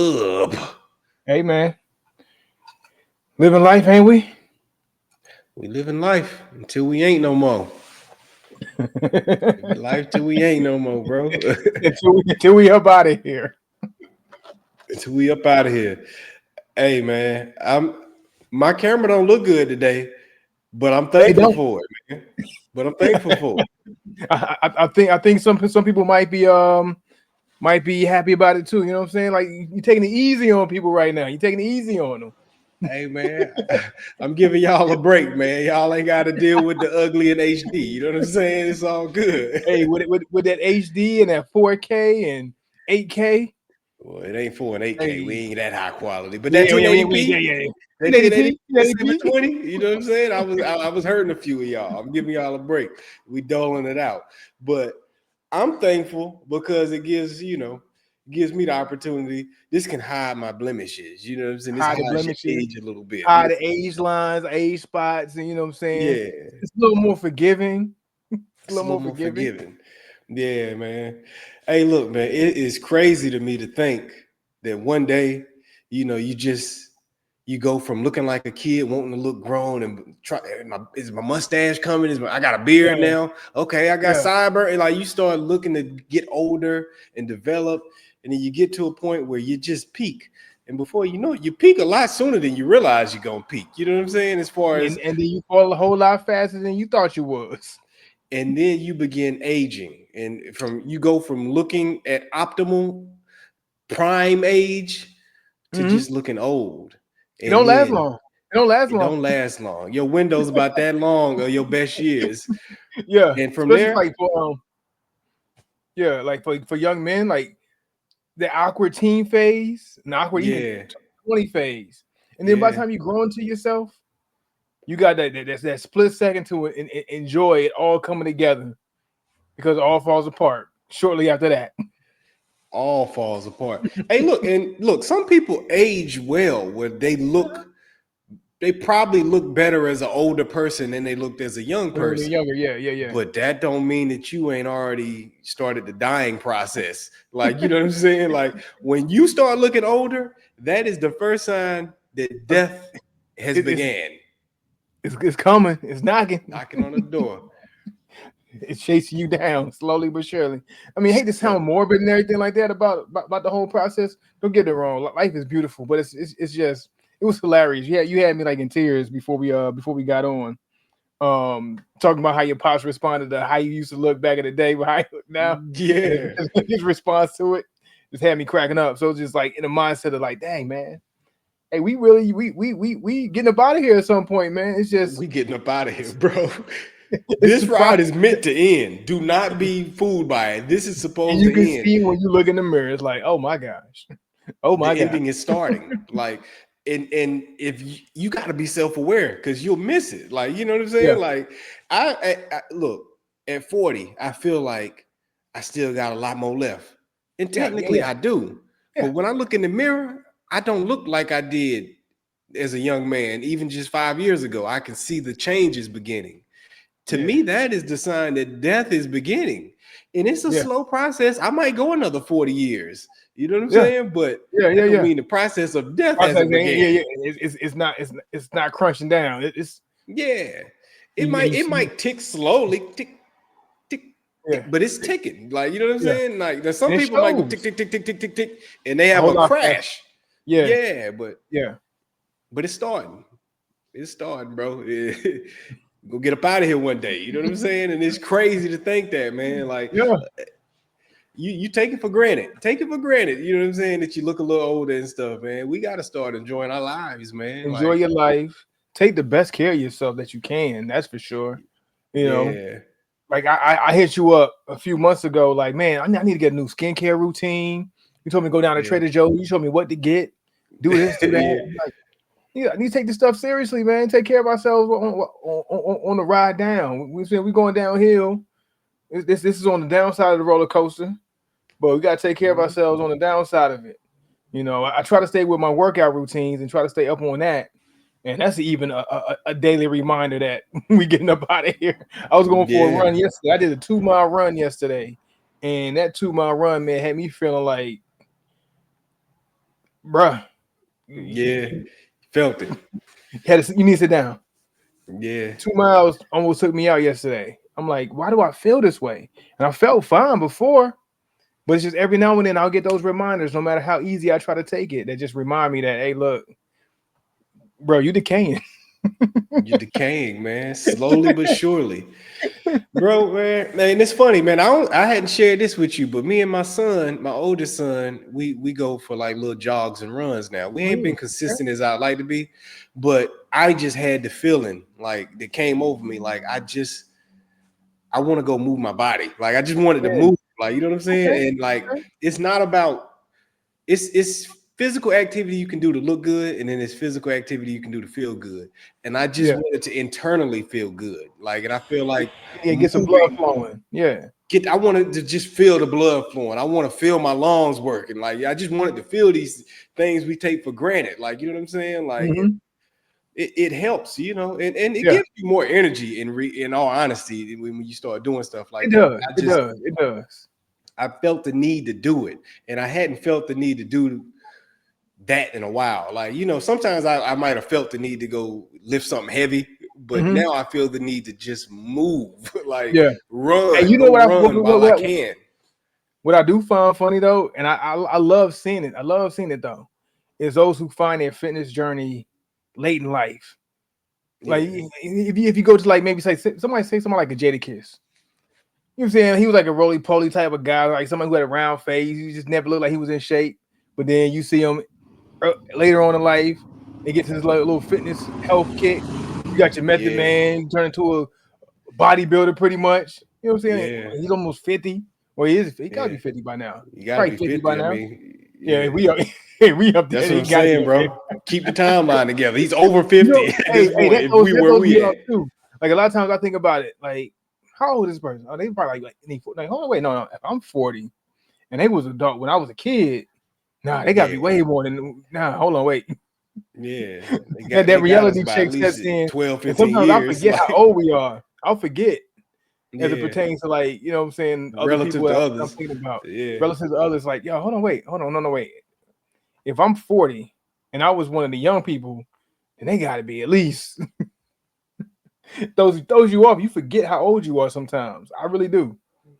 up? Hey, man. Living life, ain't we? We living life until we ain't no more. Living life till we ain't no more, bro. until we up out of here. Until we up out of here. Hey, man, my camera don't look good today, but I'm It thankful don't. for it, man. But I'm thankful for it. I think some people might be happy about it too. You know what I'm saying? Like you're taking it easy on people right now. You're taking it easy on them. Hey, man, I'm giving y'all a break, man. Y'all ain't got to deal with the ugly in HD. You know what I'm saying? It's all good. Hey, with that HD and that 4K and 8K. Well, it ain't 4 and 8K. We Hey, ain't that high quality, but that yeah, yeah, yeah, 1080p, yeah. that 1080p, 1080, that 1080p. 720. You know what I'm saying? I was hurting a few of y'all. I'm giving y'all a break. We doling it out, but I'm thankful because it gives me the opportunity. This can hide my blemishes. You know what I'm saying? This Hide the hides your blemishes, age a little bit. hide the age lines, age spots, and you know what I'm saying. Yeah, It's a little more forgiving. It's a it's a little little more more forgiving. forgiving. Yeah, man. Hey, look, man, it is crazy to me to think that one day, you go from looking like a kid, wanting to look grown, and try. Is my mustache coming? I got a beard Yeah, now? Okay, I got yeah. sideburn. And like you start looking to get older and develop, and then you get to a point where you just peak. And before you know it, you peak a lot sooner than you realize you're gonna peak. You know what I'm saying? As far as And then you fall a whole lot faster than you thought you was. and then you begin aging, and you go from looking at optimal prime age to Mm-hmm. just looking old. It And don't last then long. It don't last it long. don't last long. Your window's about that long of your best years. Yeah, And from especially there, like for like for young men, like the awkward teen phase, and awkward even yeah, 20 phase, and then by the yeah, time you grow into yourself, you got that split second to enjoy it all coming together because it all falls apart shortly after that. all falls apart. Hey, look, some people age well where they probably look better as an older person than they looked as a young When they're person. younger, yeah, yeah, yeah. But that don't mean that you ain't already started the dying process. Like, you know what I'm saying? Like when you start looking older, that is the first sign that death has It, it's, began, it's coming. It's knocking. knocking on the door. It's chasing you down slowly but surely. I mean, I hate to sound So morbid and everything like that about the whole process. Don't get it wrong. Life is beautiful, but it's just it was hilarious. Yeah, you had me like in tears before we got on. Talking about how your pops responded to how you used to look back in the day, but how you look now, and yeah. his response to it just had me cracking up. So it's just like in the mindset of like, dang man, hey, we really we getting up out of here at some point, man. It's just We getting up out of here, bro. it's This the ride process. is meant to end. Do not be fooled by it. This is And supposed you to can end. see when you look in the mirror, it's like, oh my gosh, oh The my god, ending is starting. Like, and if you got to be self-aware because you'll miss it. Like, you know what I'm yeah, saying? Like, I look at 40, I feel like I still got a lot more left. And yeah, yeah, technically yeah, I do. But yeah, when I look in the mirror, I don't look like I did as a young man, even just 5 years ago. I can see the changes beginning. To yeah, me, that is the sign that death is beginning. And it's a yeah, slow process. I might go another 40 years. You know what I'm yeah, saying? But yeah, yeah, that don't yeah. mean the process of death Process, hasn't yeah, began. yeah. It's not crunching down. It's Yeah. It you, might you it see, might tick slowly, tick, tick, yeah, tick, but it's ticking. Like, you know what I'm yeah, saying? Like there's some and it people might go tick, shows tick, tick, tick, tick, tick, tick, and they a have whole a lot faster. crash. Yeah, Yeah, but yeah, but it's starting. It's starting, bro. Go get up out of here one day. You know what I'm saying? And it's crazy to think that, man. Like yeah. you take it for granted. Take it for granted. You know what I'm saying? That you look a little older and stuff, man. We got to start enjoying our lives, man. Enjoy Like, your life. Take the best care of yourself that you can. That's for sure. You know, yeah, like I hit you up a few months ago. Like, man, I need to get a new skincare routine. You told me to go down to yeah, Trader Joe. You showed me what to get. Do this, do that. yeah, I'm like, yeah, I need to take this stuff seriously, man. Take care of ourselves on the ride down. We said we going downhill. This is on the downside of the roller coaster, but we got to take care of mhm, ourselves on the downside of it. You know, I try to stay with my workout routines and try to stay up on that. And that's even a daily reminder that we getting up out of here. I was going for a yeah. run yesterday. I did a 2 mile run yesterday, and that 2 mile run, man, had me feeling like bruh. Yeah, felt it. You need to sit down. Yeah, 2 miles almost took me out yesterday. I'm like, why do I feel this way? And I felt fine before, but it's just every now and then I'll get those reminders, no matter how easy I try to take it, that just remind me that, hey, look, bro, you decaying. you're decaying, man, slowly but surely. Bro, man, it's funny, man. I hadn't shared this with you, but me and my son, my oldest son, we go for like little jogs and runs now. We ain't been consistent as I'd like to be, but I just had the feeling like that came over me, like I want to go move my body, like I just wanted to Yeah. move, like you know what I'm saying, Okay. and like Okay. it's not about it's physical activity you can do to look good, and then it's physical activity you can do to feel good, and I just Yeah. wanted to internally feel good, like, and I feel like Yeah, get some blood moving flowing. Yeah. I wanted to just feel the blood flowing. I want to feel my lungs working. Like I just wanted to feel these things we take for granted. Like, you know what I'm saying? Like Mm-hmm. it helps, you know, and it Yeah. gives you more energy in all honesty when you start doing stuff like It that. does. It does. It does. I felt the need to do it, and I hadn't felt the need to do that in a while. Like, you know, sometimes I might have felt the need to go lift something heavy, but Mm-hmm. now I feel the need to just move, like Yeah. And run, you know go what run while I can. what I do find funny though, and I love seeing it. I love seeing it though, is those who find their fitness journey late in life. Like Yeah. if you go to like maybe say something like a Jada Kiss. You know what I'm saying? He was like a roly poly type of guy, like someone who had a round face. He just never looked like he was in shape. But then you see him later on in life, he gets his little fitness health kick. You got your Method Yeah. Man, turn into a bodybuilder pretty much. You know what I'm saying? Yeah. He's almost 50. Well, he gotta Yeah. be 50 by now. You gotta Probably be 50 by 50. I now. mean, Yeah, yeah. we are we up there. That's what He I'm gotta be saying, up there. bro. Keep the timeline together. He's over You know, 50 at this hey, point. If we that where throws we me off at. too. Like a lot of times I think about it, like, how old is this person? Oh, they probably like hold on, wait, no, if I'm 40 and they was adult when I was a kid, nah, they gotta be Yeah. way more than hold on, wait. Yeah. They And got that they got us reality by at check least sets in, 12, and 15 sometimes I years. forget how Like, old we are. I'll forget as it yeah. pertains to, like, you know what I'm saying, other Relative people to that I'm others. thinking about. Yeah. Relatives to others, like, yo, hold on, wait, hold on, no, wait. If I'm 40 and I was one of the young people, then they gotta be at least throws you off. You forget how old you are sometimes. I really do.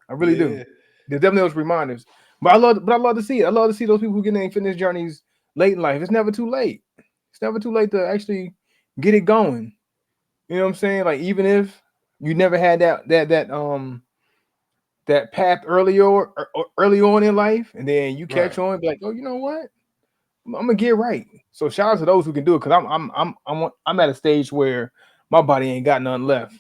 I really do. Yeah. There's definitely those reminders. But I love to see it. I love to see those people who get in their fitness journeys late in life. It's never too late. It's never too late to actually get it going. You know what I'm saying? Like, even if you never had that path early on in life, and then you catch Right. on and be like, oh, you know what? I'm gonna get right. So shout out to those who can do it, because I'm at a stage where my body ain't got nothing left.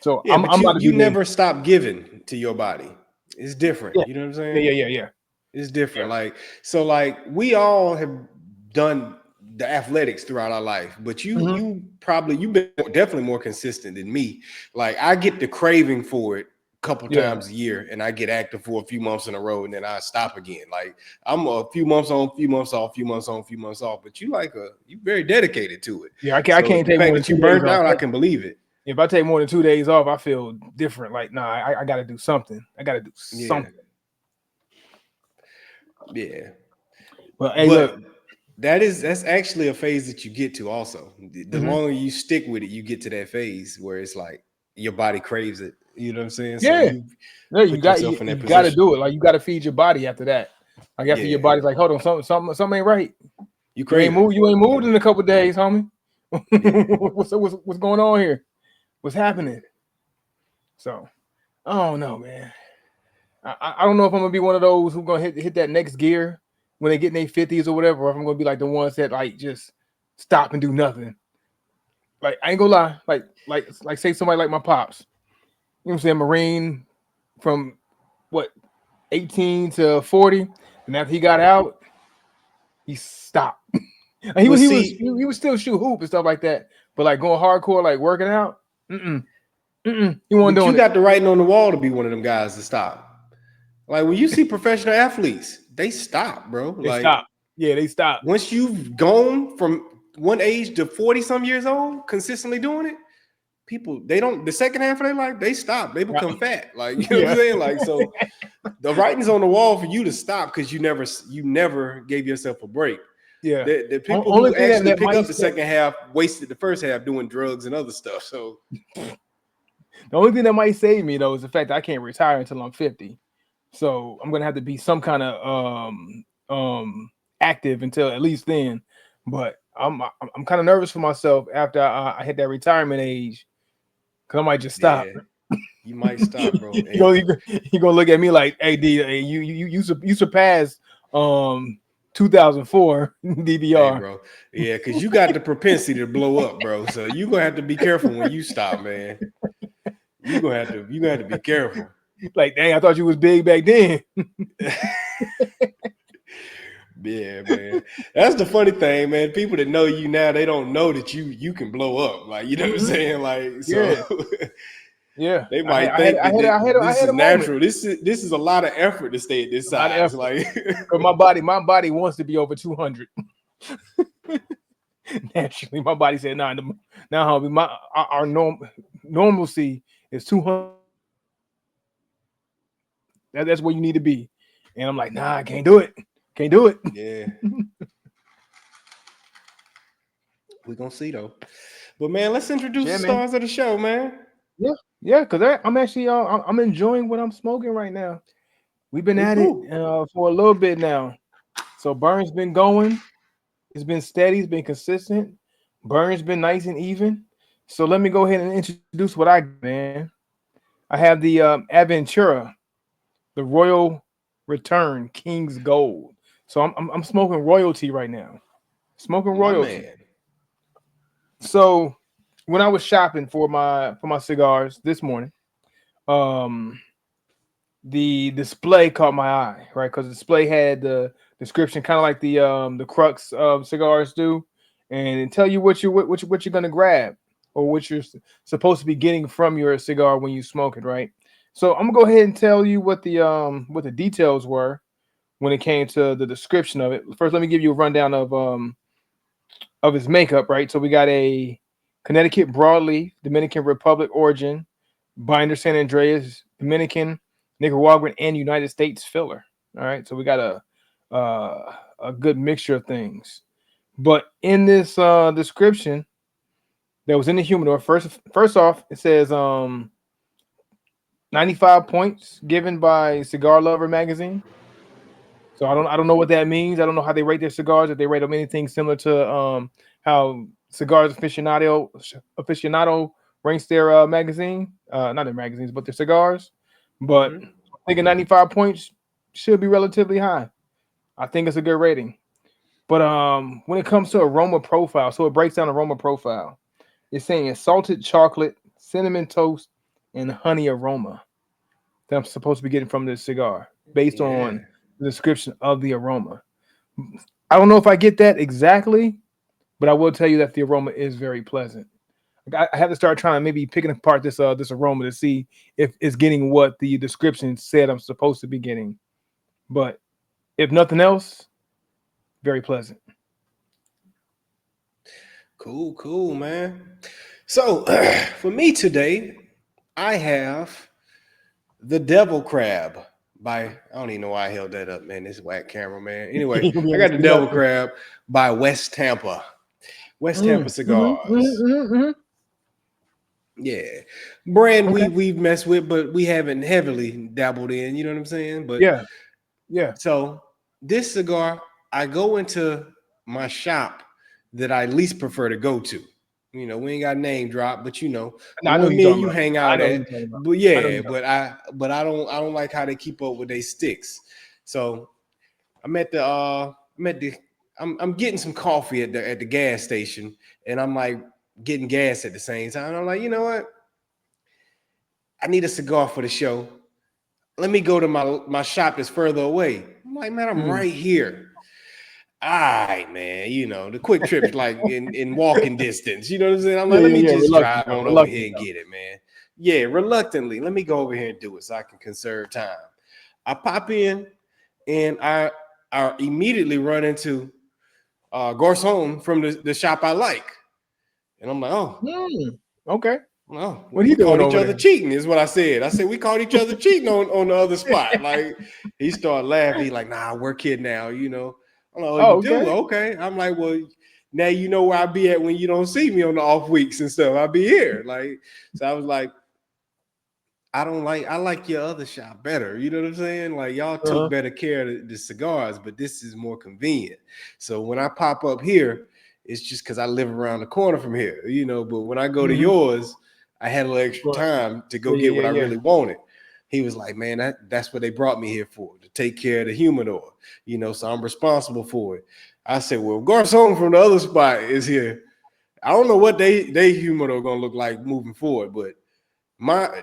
So Yeah, but I'm about to you do the never stop giving to your body. It's different. yeah You know what I'm yeah saying? yeah yeah yeah It's yeah. different. Like, so like we all have done the athletics throughout our life, but Mhm. you've been definitely more consistent than me. Like I get the craving for it a couple Yeah. times a year, and I get active for a few months in a row, and then I stop again. Like I'm a few months on, few months off, few months on, few months off. But you very dedicated to it. Yeah, I So can't the take fact more than that you 2 days burnt off. out, I can believe it. If I take more than 2 days off, I feel different. Like, nah, I got to do something. I got to do Yeah, something. yeah. But hey, But look. that's actually a phase that you get to also. The Mhm. longer you stick with it, you get to that phase where it's like your body craves it. You know what I'm saying? So Yeah, you yeah, put yourself in that you got to position. do it. Like, you got to feed your body after that. Like, after your Yeah. body's like, hold on, something ain't right. You crave it. You ain't moved in a couple days, homie. Yeah. What's going on here? What's happening? So I don't know, man. I don't know if I'm gonna be one of those who gonna hit that next gear when they get in their 50s or whatever, or if I'm gonna be like the ones that like just stop and do nothing. Like, I ain't gonna lie, like say somebody like my pops, you know what I'm saying, Marine from what 18 to 40, and after he got out, he stopped. And Well, see, he was still shoot hoop and stuff like that, but like going hardcore, like working out, he wasn't but you doing it. got the writing on the wall to be one of them guys to stop. Like when you see professional athletes, they stop, bro. They Like stopped. Yeah, they stopped. once you've gone from one age to 40 some years old, consistently doing it, people they don't the second half of their life, they stop. They become Right. fat. Like, you know what I'm Yeah. saying? Like, so The writing's on the wall for you to stop because you never gave yourself a break. Yeah. The people Only who thing that, actually that pick might up the say, second half wasted the first half doing drugs and other stuff. So the only thing that might save me though is the fact that I can't retire until I'm 50. So I'm gonna have to be some kind of active until at least then. But I'm kind of nervous for myself after I hit that retirement age because I might just stop. yeah, you might stop, bro. you gonna you gonna look at me like, hey D, hey, you surpassed um 2004 Hey, DVR. bro. Yeah, because you got the propensity to blow up, bro. So you gonna have to be careful when you stop, man. You gonna have to be careful. Like, dang, I thought you was big back then. Yeah, man. That's the funny thing, man. People that know you now, they don't know that you can blow up. Like, you know what I'm Mhm. saying? Like, so Yeah, yeah. they might think that I this had is a moment. natural. This is a lot of effort to stay at this A lot of size. effort. Like, Because my body wants to be over 200. Naturally, my body said, "Nah, now, homie, our normalcy is 200. That's where you need to be." And I'm like, "Nah, I can't do it. Can't do it." yeah, we're gonna see though. But man, let's introduce the Yeah, man. stars of the show, man. Yeah, yeah. Because I'm actually I'm enjoying what I'm smoking right now. We've been Me at it too. for a little bit now. So Burns been going. It's been steady. It's been consistent. Burns been nice and even. So let me go ahead and introduce what I got, man. I have the Aventura, the Royal Return King's Gold. So I'm smoking royalty right now. Smoking My royalty. man. So when I was shopping for my cigars this morning, um, the display caught my eye, right? Because the display had the description, kind of like the crux of cigars do, and it tell you what you're gonna grab or what you're supposed to be getting from your cigar when you smoke it, right? So I'm gonna go ahead and tell you what the details were when it came to the description of it. First, let me give you a rundown of his makeup, right? So we got a Connecticut broadleaf, Dominican Republic origin, binder San Andreas, Dominican, Nicaraguan, and United States filler. All right, so we got a good mixture of things. But in this description that was in the humidor, first off, it says 95 points given by Cigar Lover magazine. So I don't know what that means. I don't know how they rate their cigars. If they rate them anything similar to how Cigars Aficionado ranks their magazine, not their magazines, but their cigars. But Hmm. I think 95 points should be relatively high. I think it's a good rating. But when it comes to aroma profile, so it breaks down aroma profile. It's saying salted chocolate, cinnamon toast, and honey aroma that I'm supposed to be getting from this cigar based Yeah. on the description of the aroma. I don't know if I get that exactly, but I will tell you that the aroma is very pleasant. I have to start trying to maybe picking apart this aroma to see if it's getting what the description said I'm supposed to be getting. But if nothing else, very pleasant. Cool, cool, man. So for me today, I have The Devil Crab by, I don't even know why I held that up, man. This whack camera, man. Anyway, You'll be I able got to The see Devil nothing. Crab by West Tampa. West Tampa Mm, mhm, Cigars. mhm. Yeah. Brand Okay. we've messed with, but we haven't heavily dabbled in, you know what I'm saying? But Yeah. Yeah. so this cigar, I go into my shop that I least prefer to go to. You know, we ain't got name drop, but you know, No, the I know one who you're me and talking you about. hang I out know who at. you're talking about. But I know who yeah, you're talking but I don't like how they keep up with their sticks. So I'm at the I'm at the I'm getting some coffee at the gas station, and I'm like getting gas at the same time. And I'm like, you know what? I need a cigar for the show. Let me go to my shop that's further away. I'm like, man, I'm about. right here. All right, man. You know, the quick trip's like in walking distance. You know what I'm saying? I'm Yeah, like, let yeah, me yeah. just Reluctant drive though. on over Reluctant here and though. get it, man. Yeah, reluctantly. Let me go over here and do it so I can conserve time. I pop in and I immediately run into Garcon from the shop I like. And I'm like, oh, Mm, okay. No, What we he doing caught each over other there? cheating, is what I said. I said we caught each other cheating on the other spot. Like he started laughing. He like, nah, I work here now, you know. I'm like, oh, you Oh, do? okay. Okay. I'm like, well, now you know where I be at when you don't see me on the off weeks and stuff. I be here. Like, so I was like, I like your other shop better. You know what I'm saying? Like y'all took Uh-huh. better care of the cigars, but this is more convenient. So when I pop up here, it's just because I live around the corner from here, you know. But when I go to Mm-hmm. yours, I had a little extra Right. time to go Yeah, get yeah, what I yeah, yeah. really wanted. He was like, man, that's what they brought me here for, to take care of the humidor, you know, so I'm responsible for it. I said, well, Garcon from the other spot is here. I don't know what they humidor gonna look like moving forward, but my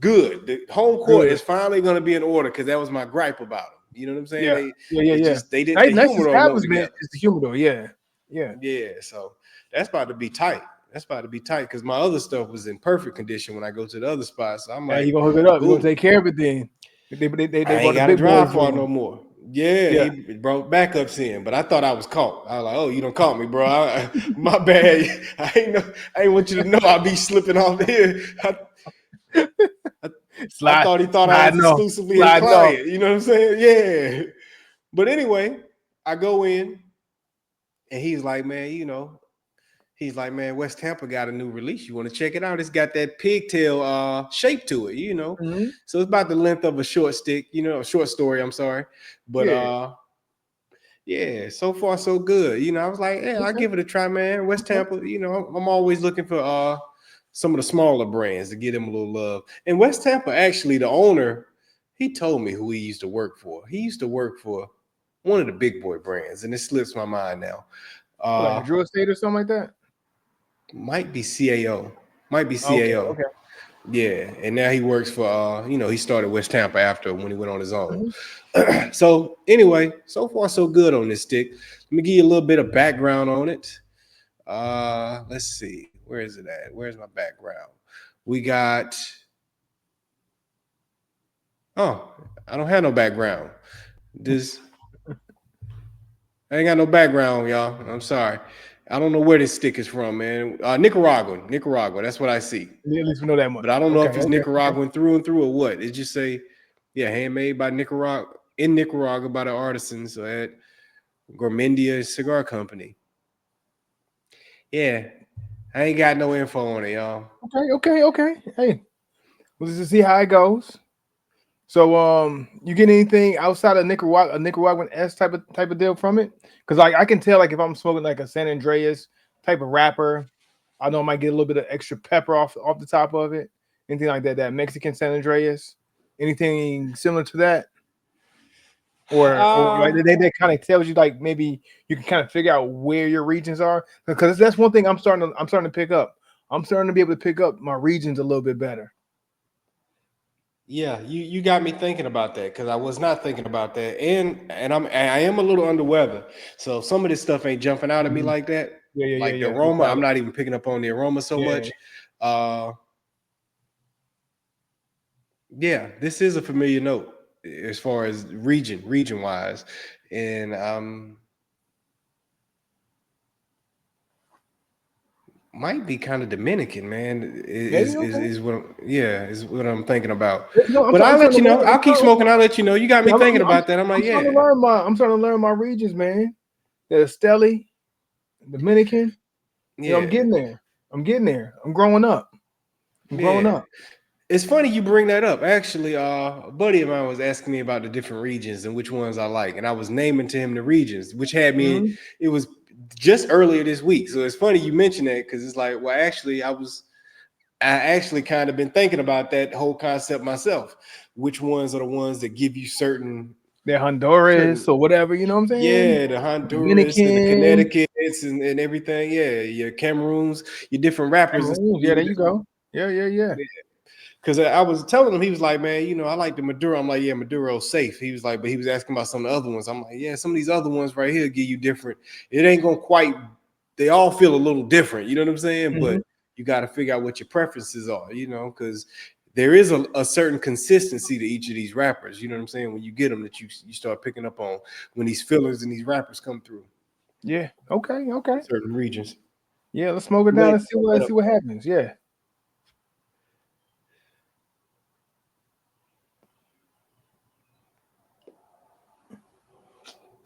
good. The home court Good. is finally going to be in order because that was my gripe about them. You know what I'm saying? Yeah, yeah, yeah, They yeah. just they didn't Nice, the nice humidor went establishment together. is the humidor. Yeah, yeah. Yeah, so that's about to be tight. That's about to be tight because my other stuff was in perfect condition when I go to the other spot. So I'm Now like, you gonna hook it up. You're gonna cool. take care of it then. They I brought ain't the got to big boys drive far in. no more. Yeah, Yeah. he brought backups in, but I thought I was caught. I was like, "Oh, you don't caught me, bro. My bad. I ain't want you to know I'll be slipping off here." I, I Slide, thought he thought I was sliding off, exclusively his sliding off. client. You know what I'm saying? Yeah. But anyway, I go in and he's like, man, you know, he's like, man, West Tampa got a new release. You want to check it out? It's got that pigtail shape to it, you know. Mm-hmm. So it's about the length of a short stick, you know, a short story, I'm sorry. But Yeah. yeah, so far so good. You know, I was like, yeah, I'll Okay. give it a try, man. West Okay. Tampa, you know, I'm always looking for some of the smaller brands to give them a little love. And West Tampa, actually, the owner, he told me who he used to work for. He used to work for one of the big boy brands, and it slips my mind now. What, like a Uh Drew Estate or something like that? might be CAO. Might be Okay. CAO. Okay. Yeah. And now he works for you know, he started West Tampa after when he went on his own. Mm-hmm. So anyway, so far so good on this stick. Let me give you a little bit of background on it. Let's see. Where is it at? Where's my background? We got oh, I don't have no background. This I ain't got no background, y'all. I'm sorry. I don't know where this stick is from, man. Nicaraguan. Nicaragua. That's what I see. At least we know that But I much. don't know Okay. if it's Okay. Okay. Nicaraguan through or what. It just say, yeah, handmade by Nicaragua in Nicaragua by the artisans at Gourmandia Cigar Company. Yeah, I ain't got no info on it, y'all. Okay. Okay. Okay. Hey, let's just see how it goes. So, you get anything outside of Nicaragua, a Nicaraguan S type of deal from it? Because like I can tell, like if I'm smoking like a San Andreas type of wrapper, I know I might get a little bit of extra pepper off the top of it. Anything like that? That Mexican San Andreas? Anything similar to that? Or like Uh, they kind of tells you like maybe you can kind of figure out where your regions are because that's one thing I'm starting to pick up. I'm starting to be able to pick up my regions a little bit better. yeah, you got me thinking about that because I was not thinking about that, and I am a little under weather, so some of this stuff ain't jumping out at me Mhm. like that. Yeah, yeah, yeah, Like the yeah. No aroma, I'm problem. not even picking up on the aroma so Yeah. much. Uh, yeah, this is a familiar note as far as region wise, and might be kind of Dominican, man. Maybe okay. Is what yeah is what I'm thinking about. Yeah, no, But I'll I'm let starting you to know. learn. I'll keep smoking. I'll let you know. You got me Yeah, thinking about that. I'm like, I'm starting to yeah, learn my regions, man. The Esteli, Dominican. You know, I'm yeah, getting there. I'm getting there. I'm growing up. I'm growing yeah. up. It's funny you bring that up. Actually, a buddy of mine was asking me about the different regions and which ones I like, and I was naming to him the regions, which had me. Hmm. It was just earlier this week, so it's funny you mentioned that because it's like, well, actually, I actually kind of been thinking about that whole concept myself. Which ones are the ones that give you They're Honduras certain or whatever. You know what I'm saying? yeah, the Honduras and the Dominican, Connecticut's and everything. Yeah, your Cameroons, your different rappers and Cameroon. stuff. Yeah, there you go. Yeah, yeah, yeah. Because I was telling him, he was like, man, you know, I like the Maduro. I'm like, yeah, Maduro's safe. He was like, but he was asking about some of the other ones. I'm like, yeah, some of these other ones right here give you different. It ain't gonna quite. They all feel a little different. You know what I'm saying? Hmm. But you got to figure out what your preferences are. You know, because there is a certain consistency to each of these rappers. You know what I'm saying? When you get them, that you start picking up on when these fillers and these rappers come through Yeah. Okay. Okay. certain regions. Yeah. Let's smoke it Go down ahead. and see what happens. Yeah.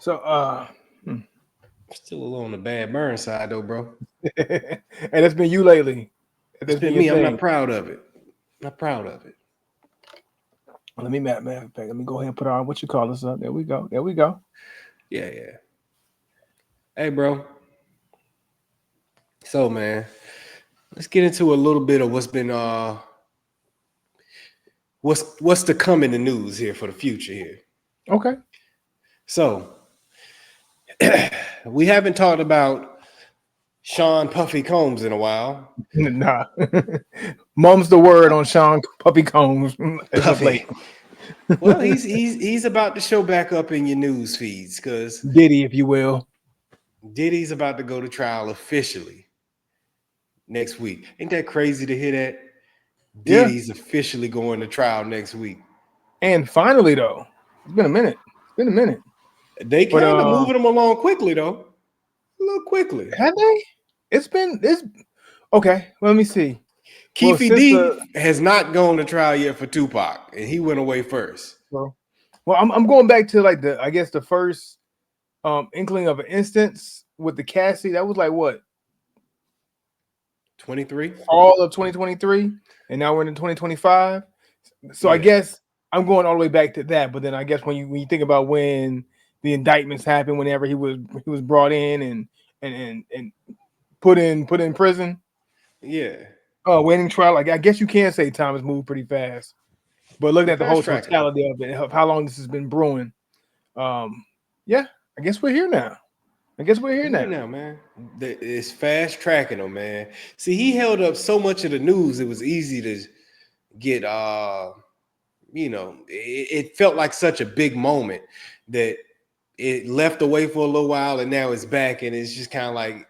So Still a little on the bad burn side though, bro. and that's been you lately. It's That's been been your me. I'm not thing. proud of it. Not proud of it. Let me let me go ahead and put on what you call this up. There we go. There we go. Yeah, yeah. Hey, bro. So, man, let's get into a little bit of what's to come in the news here for the future here. Okay. So, we haven't talked about Sean Puffy Combs in a while. Nah. Mum's the word on Sean Puppy Combs as of late. Puffy. Well, he's about to show back up in your news feeds because Diddy, if you will. Diddy's about to go to trial officially next week. Ain't that crazy to hear that? Yeah. Diddy's officially going to trial next week. And finally though, it's been a minute. It's been a minute. They But kind of moving him along quickly though. A little quickly. have they? It's okay. Well, let me see. Well, Keefe since D has not gone to trial yet for Tupac, and he went away first. well, I'm going back to like I guess the first inkling of an instance with the Cassie. That was like what 23? fall of 2023, and now we're in 2025. So I Yeah. guess I'm going all the way back to that. But then I guess when you think about when the indictments happened, whenever he was brought in and put in prison, Yeah. waiting trial. Like I guess you can say time has moved pretty fast. But looking They at the whole fast tracking him. totality of it, of how long this has been brewing, yeah, I guess we're here now. I guess we're here Here now. now, man. It's fast tracking him, man. See, he held up so much of the news, it was easy to get it felt like such a big moment that it left away for a little while and now it's back, and it's just kind of like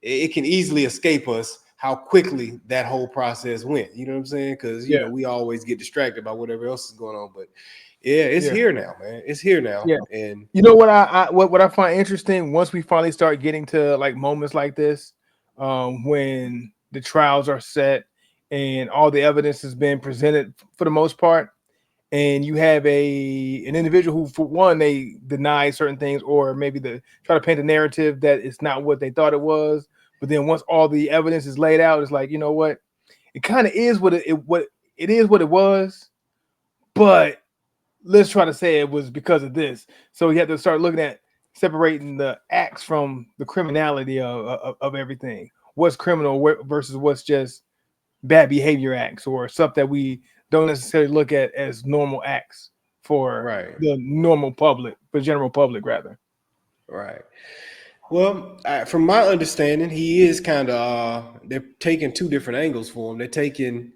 it can easily escape us how quickly that whole process went. You know what I'm saying? Because Yeah, we always get distracted by whatever else is going on. But yeah, it's yeah, here now, man. It's here now. yeah. And You know what what I find interesting once we finally start getting to like moments like this, when the trials are set and all the evidence has been presented for the most part, and you have an individual who, for one, they deny certain things or maybe the try to paint a narrative that it's not what they thought it was. But then once all the evidence is laid out, it's like, you know what, it kind of is what it is what it was, but let's try to say it was because of this. So you have to start looking at separating the acts from the criminality of everything. What's criminal versus what's just bad behavior acts or stuff that we don't necessarily look at as normal acts for right, the normal public, for general public rather. right. Well, from my understanding, he is kind of they're taking two different angles for him. They're taking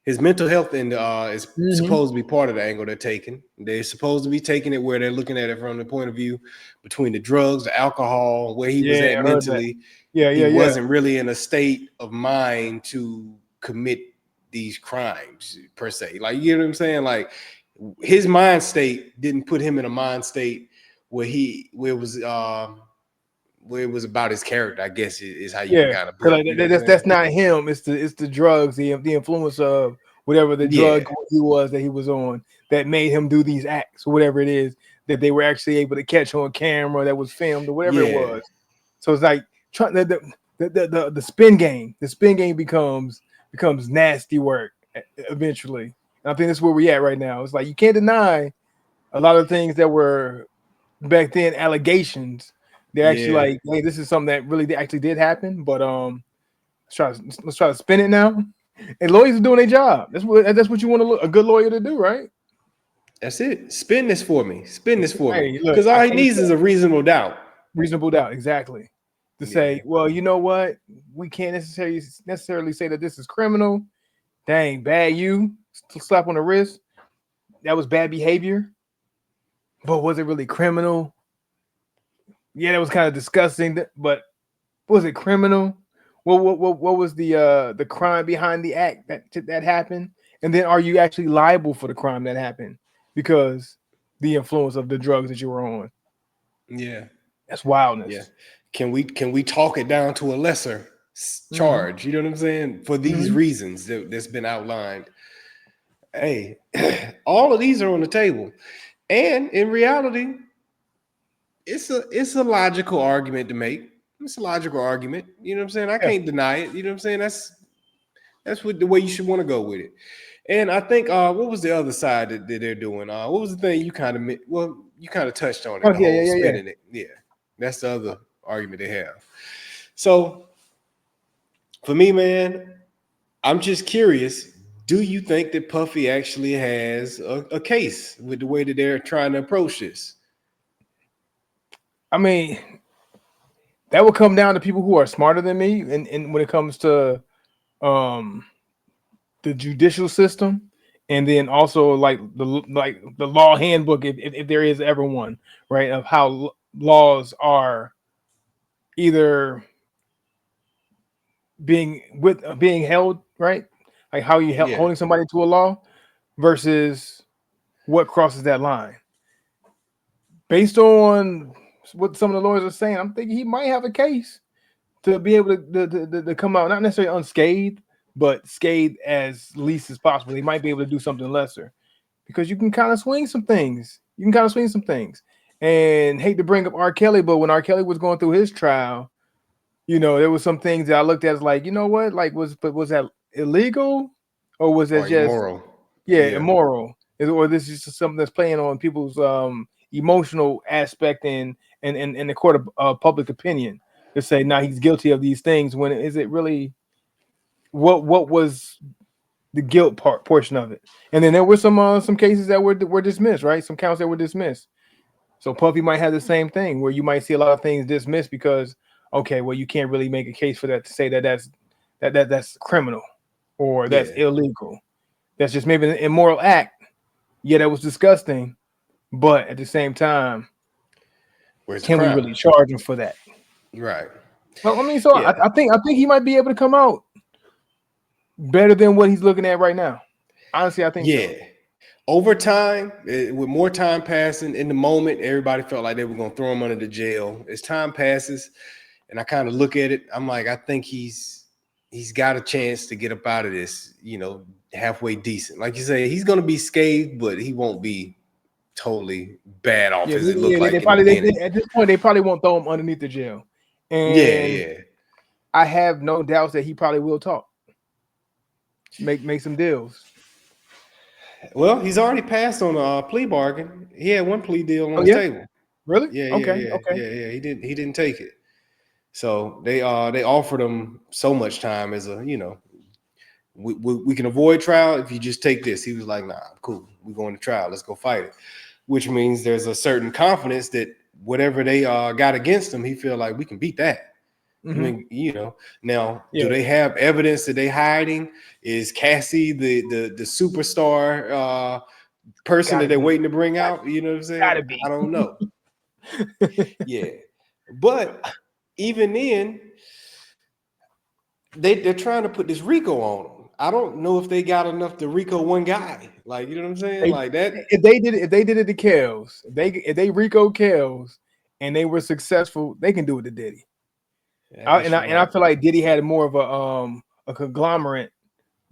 his mental health and is Mm-hmm. supposed to be part of the angle they're taking. They're supposed to be taking it where they're looking at it from the point of view between the drugs, the alcohol, where he was Yeah, at I heard that. mentally. Yeah, He yeah, yeah, wasn't really in a state of mind to commit these crimes per se. Like, you know what I'm saying? Like his mind state didn't put him in a mind state where it was about his character, I guess is how you can yeah. kind of put Because it. like You know what I'm that's saying? not him. It's the drugs, the influence of whatever the Yeah, drug he was that he was on that made him do these acts or whatever it is that they were actually able to catch on camera that was filmed or whatever it yeah, was. So it's like trying the spin game. The spin game becomes nasty work eventually. And I think that's where we're at right now. It's like you can't deny a lot of things that were back then allegations. They're actually yeah. like, hey, this is something that really actually did happen. But let's try to spin it now. And lawyers are doing their job. That's what you want a good lawyer to do, right? That's it. Spin this for me. Spin this for me. Hey, look, Because I all he can't needs say is a reasonable doubt. reasonable doubt exactly to Yeah. say, well, you know what, we can't necessarily say that this is criminal. Dang, bad you slap on the wrist. That was bad behavior, but was it really criminal? Yeah, that was kind of disgusting. But was it criminal? What was the crime behind the act that happened? And then are you actually liable for the crime that happened because the influence of the drugs that you were on? Yeah. That's Yeah. wildness. Can we talk it down to a lesser Mm-hmm. charge? You know what I'm saying? For these Mm-hmm. reasons that's been outlined. Hey, all of these are on the table. And in reality, it's a logical argument to make. It's a logical argument. You know what I'm saying? I Yeah. can't deny it. You know what I'm saying? That's what the way you should want to go with it. And I think what was the other side that they're doing? What was the thing you kind of you kind of touched on it, Oh, the yeah, whole yeah, yeah, yeah. spinning it. Yeah, that's the other argument they have. So for me, man, I'm just curious. Do you think that Puffy actually has a case with the way that they're trying to approach this? I mean, that would come down to people who are smarter than me, and when it comes to um the judicial system, and then also like the law handbook, if there is ever one, right, of how laws are either being held, right, like how you Yeah, holding somebody to a law versus what crosses that line. Based on what some of the lawyers are saying, I'm thinking he might have a case to be able to come out not necessarily unscathed, but scathed as least as possible. They might be able to do something lesser because you can kind of swing some things. You can kind of swing some things. And hate to bring up R. Kelly, but when R. Kelly was going through his trial, there was some things that I looked at as like, you know what, like was that illegal, or was that or just immoral. Yeah, immoral? Or this is just something that's playing on people's emotional aspect and the court of public opinion to say, now he's guilty of these things. When is it really what was the guilt portion of it? And then there were some cases that were dismissed, right? Some counts that were dismissed. So Puffy might have the same thing where you might see a lot of things dismissed because, okay, well, you can't really make a case for that to say that that's criminal or that's yeah. illegal. That's just maybe an immoral act. Yeah, that was disgusting, but at the same time, Where's the can we crime? really charge him for that? Right. Well, I mean, so Yeah. I think he might be able to come out better than what he's looking at right now. Honestly, I think Yeah. so. Over time, with more time passing, in the moment, everybody felt like they were going to throw him under the jail. As time passes, and I kind of look at it, I'm like, I think he's got a chance to get up out of this, halfway decent. Like you say, he's going to be scathed, but he won't be totally bad off Yeah, as it looked yeah. They like in the probably beginning. at this point they probably won't throw him underneath the jail, Yeah, and yeah. I have no doubts that he probably will talk, make some deals. Well, he's already passed on a plea bargain. He had one plea deal on Oh the yeah, table. really? Yeah, yeah, Okay, yeah, okay. yeah, yeah. He didn't take it. So they offered him so much time as we can avoid trial if you just take this. He was like, nah, cool. We're going to trial. Let's go fight it. Which means there's a certain confidence that whatever they got against him, he feel like we can beat that. I Mm-hmm. mean, now do Yeah, they have evidence that they hiding? Is Cassie the superstar person that gotta they're be, waiting to bring out? You know what I'm saying? gotta I be. don't know. Yeah. But even then, they're trying to put this Rico on them. I don't know if they got enough to Rico one guy. Like, you know what I'm saying? They, Like that. if they did it to Kels, if they Rico Kels and they were successful, they can do it to Diddy. I guess you're And I right. feel like Diddy had more of a conglomerate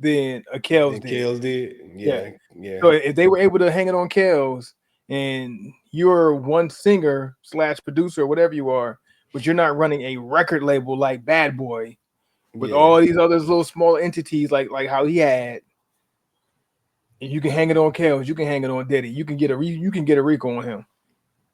than a Kels Then did. Kales did. Yeah. Yeah, yeah, So if they were able to hang it on Kels and you're one singer / producer or whatever you are, but you're not running a record label like Bad Boy with yeah, all these other little small entities like how he had, and you can hang it on Kels, you can hang it on Diddy, you can get a Rico on him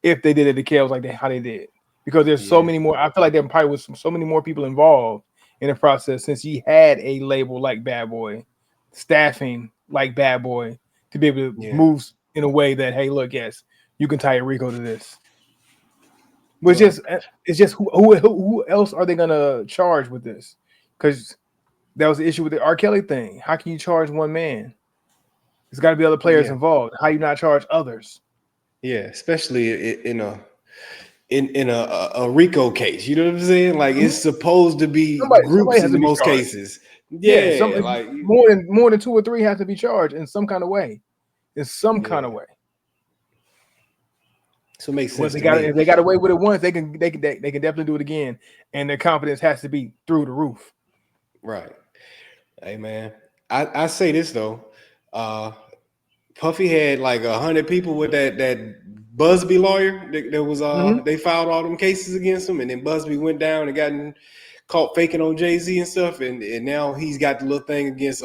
if they did it to Kels like how they did. Because there's so yeah, many more. I feel like there probably was so many more people involved in the process since he had a label like Bad Boy, staffing like Bad Boy to be able to yeah. move in a way that, hey, look, yes, you can tie a Rico to this. But Well, it's just who else are they gonna charge with this? Because that was the issue with the R. Kelly thing. How can you charge one man? There's got to be other players yeah, involved. How you not charge others? yeah. Especially in a Rico case. You know what I'm saying? Like it's supposed to be Somebody groups has in to be most charged. cases. Yeah, Yeah, like more than two or three have to be charged in some kind of way. In some kind yeah. of way. So it makes Well, sense to if me. they got away with it once, they can definitely do it again, and their confidence has to be through the roof. Right. Hey man. I say this though. Uh Puffy had like 100 people with that Busby lawyer that was Mm-hmm. they filed all them cases against him, and then Busby went down and gotten caught faking on Jay-Z and stuff, and now he's got the little thing against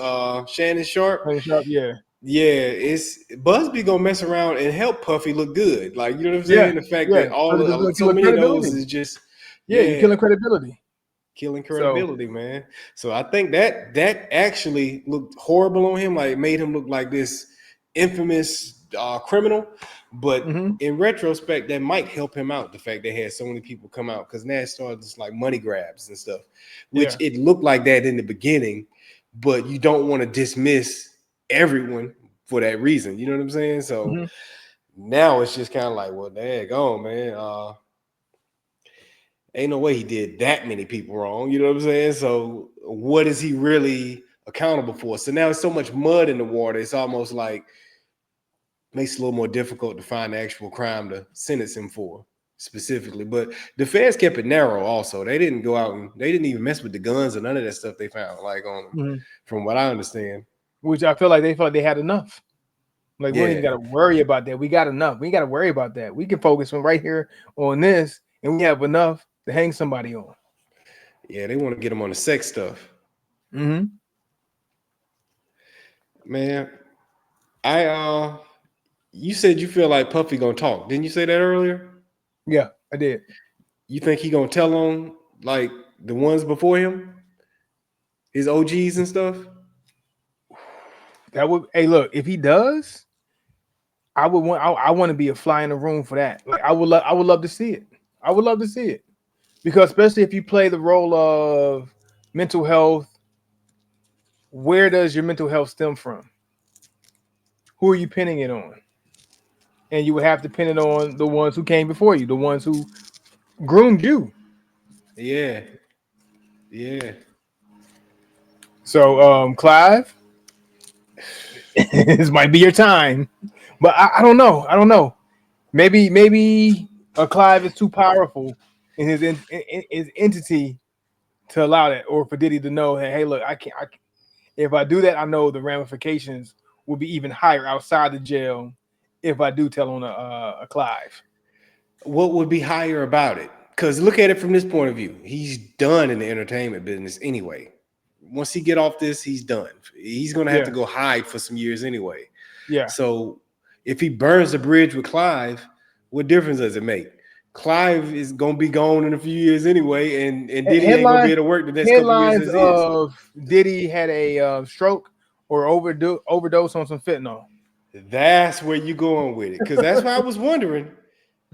Shannon Sharp. Sharp, yeah, Yeah, it's Busby gonna mess around and help Puffy look good. Like, you know what I'm yeah, saying? The fact yeah. that So this is gonna so kill many of those credibility. is just, Yeah, you're yeah, killing credibility. killing So credibility, man. So I think that actually looked horrible on him. Like, it made him look like this infamous criminal. But mhm. in retrospect, that might help him out. The fact they had so many people come out, because now it started just like money grabs and stuff, which Yeah. it looked like that in the beginning. But you don't want to dismiss everyone for that reason. You know what I'm saying? So Mhm. now it's just kind of like, well, daggone, man. Ain't no way he did that many people wrong. You know what I'm saying? So what is he really accountable for? So now it's so much mud in the water. It's almost like makes it a little more difficult to find the actual crime to sentence him for specifically. But the feds kept it narrow also. They didn't go out and they didn't even mess with the guns or none of that stuff they found, like on him, Mhm. from what I understand. Which I feel like they felt like they had enough. Like we don't even Yeah. got to worry about that. We got enough. We ain't got to worry about that. We can focus on right here on this, and we have enough to hang somebody on. Yeah, they want to get him on the sex stuff. Mm-hmm. Man, I you said you feel like Puffy gonna talk. Didn't you say that earlier? Yeah, I did. You think he gonna tell on like the ones before him, his OGs and stuff? That would. Hey, look, if he does, I would want. I want to be a fly in the room for that. Like I would. I would love to see it. I would love to see it because especially if you play the role of mental health, where does your mental health stem from? Who are you pinning it on? And you would have to pin it on the ones who came before you, the ones who groomed you. Yeah, yeah. So, Clive, this might be your time, but I don't know. I don't know. Maybe Clive is too powerful in his entity to allow that, or for Diddy to know, hey, look, I can't. If I do that, I know the ramifications will be even higher outside the jail if I do tell on a Clive. What would be higher about it? Because look at it from this point of view. He's done in the entertainment business anyway. Once he get off this, he's done. He's gonna have Yeah, to go hide for some years anyway. yeah. So if he burns the bridge with Clive, what difference does it make? Clive is gonna be gone in a few years anyway, and Diddy ain't gonna be Headline able to work the next couple years headlines as is. of Diddy had a stroke or overdose on some fentanyl. That's where you going with it, because that's why I was wondering.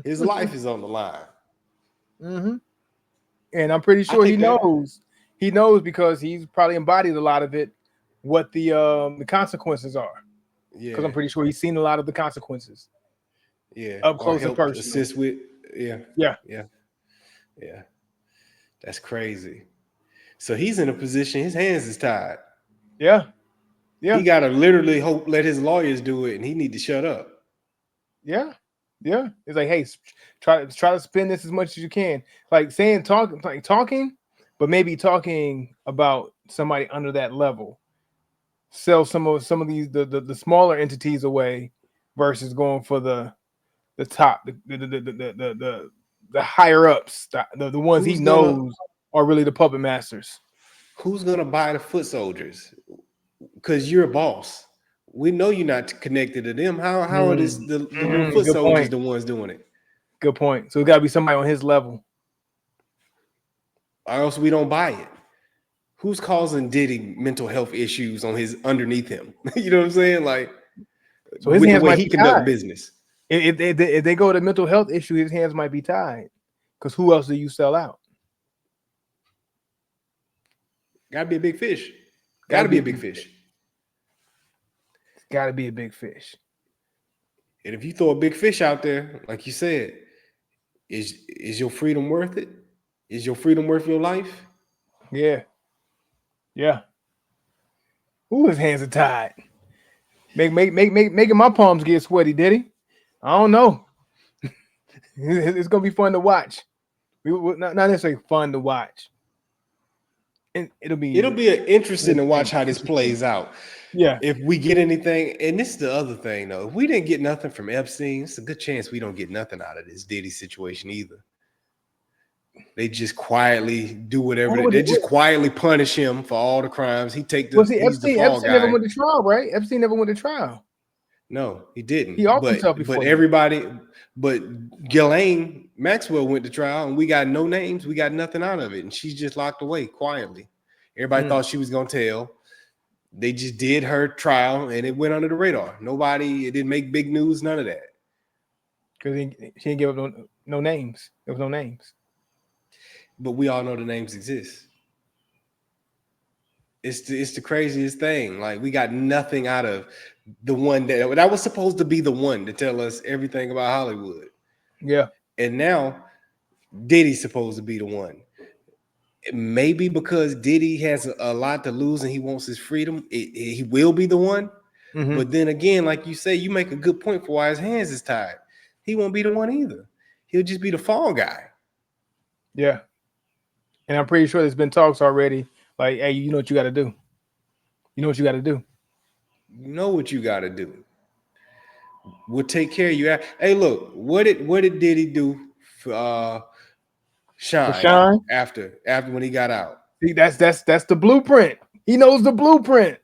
His life is on the line. Hmm. And I'm pretty I sure he think that, knows. He knows because he's probably embodied a lot of it. What the consequences are, because I'm yeah, pretty sure he's seen a lot of the consequences yeah, up or close and helped personal. assist with, yeah, Yeah, yeah, yeah. That's crazy. So he's in a position. His hands is tied. yeah, He yeah, got to literally hope let his lawyers do it, and he need to shut up. yeah, yeah. It's like, hey, try to spin this as much as you can. Like saying talking, but maybe talking about somebody under that level. Sell some of these the smaller entities away versus going for the top the higher ups the ones he Who's gonna knows are really the puppet masters. Who's gonna buy the foot soldiers? Because you're a boss. We know you're not connected to them. How are this the little foot Good soldiers point. the ones doing it? Good point. So it got to be somebody on his level. Or else we don't buy it. Who's causing Diddy mental health issues on his underneath him? You know what I'm saying? Like, So his with the hands way might he be conduct tied. business. If they go to mental health issue, his hands might be tied. Because who else do you sell out? Gotta be a big fish. Got to Gotta be be a a big big. fish. Got to be a big fish. And if you throw a big fish out there, like you said, is your freedom worth it? Is your freedom worth your life? Yeah, yeah. Ooh, his hands are tied. Making my palms get sweaty, did he? I don't know. It's gonna be fun to watch. Not necessarily fun to watch. and it'll be interesting to watch how this plays out. Yeah. If we get anything, and this is the other thing though, if we didn't get nothing from Epstein, it's a good chance we don't get nothing out of this Diddy situation either. They just quietly do whatever. They just quietly punish him for all the crimes. He's the fall Epstein never guy. went to trial, right? Epstein never went to trial. No, he didn't. He off himself before. But Ghislaine Maxwell went to trial, and we got no names. We got nothing out of it, and she's just locked away quietly. Everybody thought she was gonna tell. They just did her trial, and it went under the radar. It didn't make big news. None of that. Because she didn't give up no names. There was no names. But we all know the names exist. It's the craziest thing. Like, we got nothing out of the one that was supposed to be the one to tell us everything about Hollywood. Yeah. And now Diddy's supposed to be the one. Maybe because Diddy has a lot to lose and he wants his freedom, he will be the one. Mm-hmm. But then again, like you say, you make a good point for why his hands is tied. He won't be the one either. He'll just be the fall guy. Yeah. And I'm pretty sure there's been talks already. Like, hey, you know what you got to do. You know what you got to do. You know what you got to do. We'll take care of you. Hey, look, what did Diddy do for Shine after when he got out? See, that's the blueprint. He knows the blueprint.